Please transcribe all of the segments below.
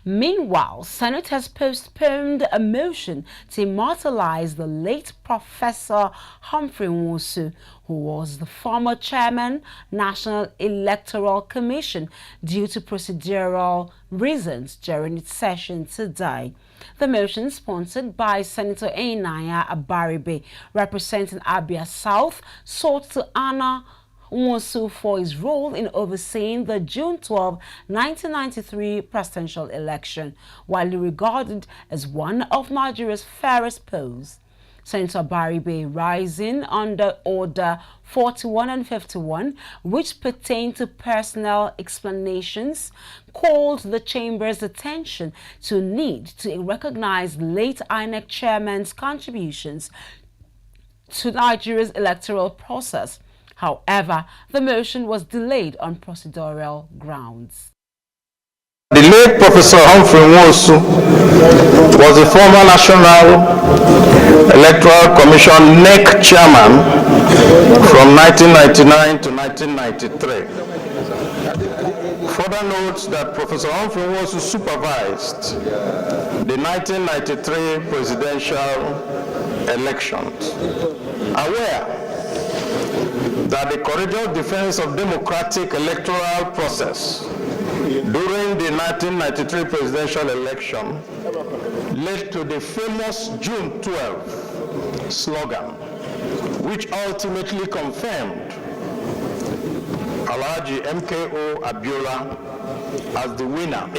Meanwhile, Senate has postponed a motion to immortalize the late Professor Humphrey Nwosu, who was the former chairman, National Electoral Commission, due to procedural reasons during its session today. The motion, sponsored by Senator Abaribe, representing Abia South, sought to honor Nwosu for his role in overseeing the June 12, 1993 presidential election, widely regarded as one of Nigeria's fairest polls. Senator Abaribe, rising under Order 41 and 51, which pertain to personnel explanations, called the Chamber's attention to need to recognize late INEC chairman's contributions to Nigeria's electoral process. However, the motion was delayed on procedural grounds. The late Professor Humphrey Nwosu was the former National Electoral Commission NEC chairman from 1999 to 1993. Further notes that Professor Humphrey Nwosu supervised the 1993 presidential elections. Aware that the courageous defense of democratic electoral process during the 1993 presidential election led to the famous June 12 slogan, which ultimately confirmed Alhaji MKO Abiola as the winner.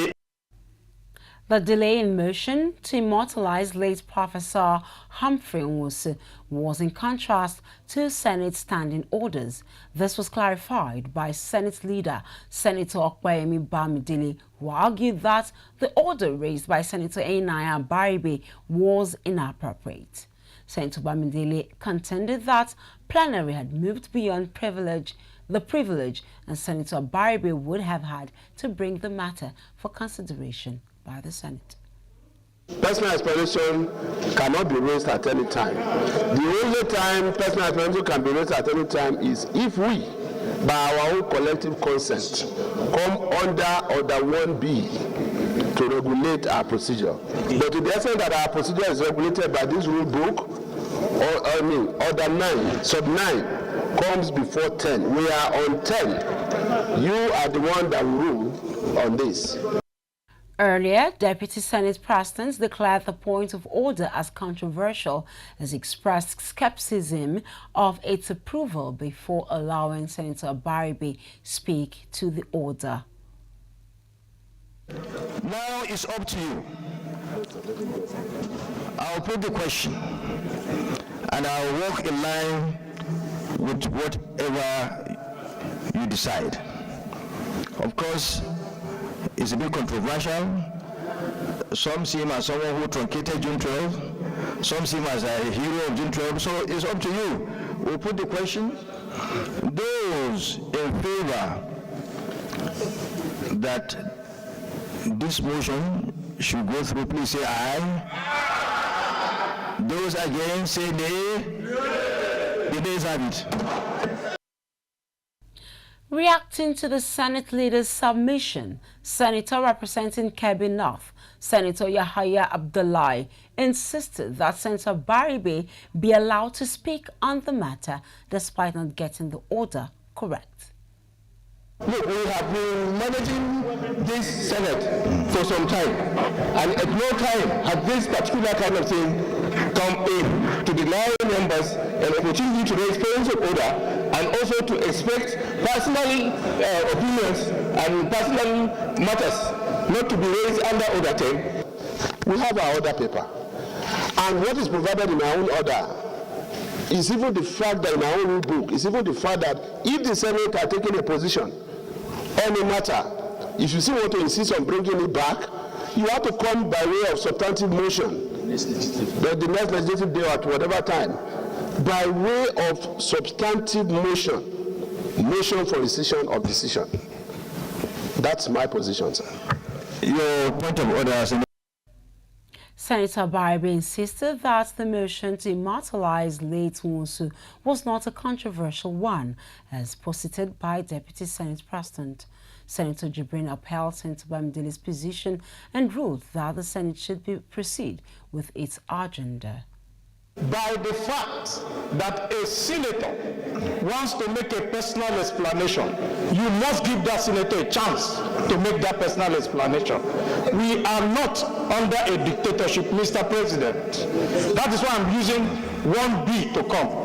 The delay in motion to immortalize late Professor Humphrey Nwosu was in contrast to Senate standing orders. This was clarified by Senate leader Senator Okpeyemi Bamidele, who argued that the order raised by Senator Abaribe was inappropriate. Senator Bamidele contended that plenary had moved beyond the privilege, and Senator Abaribe would have had to bring the matter for consideration by the Senate. Personal explanation cannot be raised at any time. The only time personal explanation can be raised at any time is if we, by our own collective consent, come under Order 1B to regulate our procedure. But to the extent that our procedure is regulated by this rule book, Order 9, Sub 9, comes before 10. We are on 10. You are the one that will rule on this. Earlier, Deputy Senate President declared the point of order as controversial as he expressed skepticism of its approval before allowing Senator Abaribe speak to the order. Now it's up to you. I'll put the question and I'll walk in line with whatever you decide. Of course, it's a bit controversial. Some see him as someone who truncated June 12. Some see him as a hero of June 12. So it's up to you. We'll put the question. Those in favor that this motion should go through, please say aye. Those against, say nay. The nays have it. Reacting to the Senate leader's submission, Senator representing Kebbi North, Senator Yahaya Abdullahi, insisted that Senator Abaribe be allowed to speak on the matter despite not getting the order correct. Look, we have been managing this Senate for some time, and at no time has this particular kind of thing come in to deny members an opportunity to raise points of order and also to expect personal opinions and personal matters not to be raised under Order 10. We have our order paper, and what is provided in our own order is even the fact that in our own book is even the fact that if the Senate are taking a position on a matter, if you still want to insist on bringing it back, you have to come by way of substantive motion. The next legislative day or at whatever time, by way of substantive motion for rescission of decision. That's my position, sir. Your point of order. Senator Abaribe insisted that the motion to immortalize late Nwosu was not a controversial one, as posited by Deputy Senate President. Senator Jibrin upheld Senator Bamidele's position and ruled that the Senate should proceed with its agenda. By the fact that a senator wants to make a personal explanation, you must give that senator a chance to make that personal explanation. We are not under a dictatorship, Mr. President. That is why I'm using 1B to come.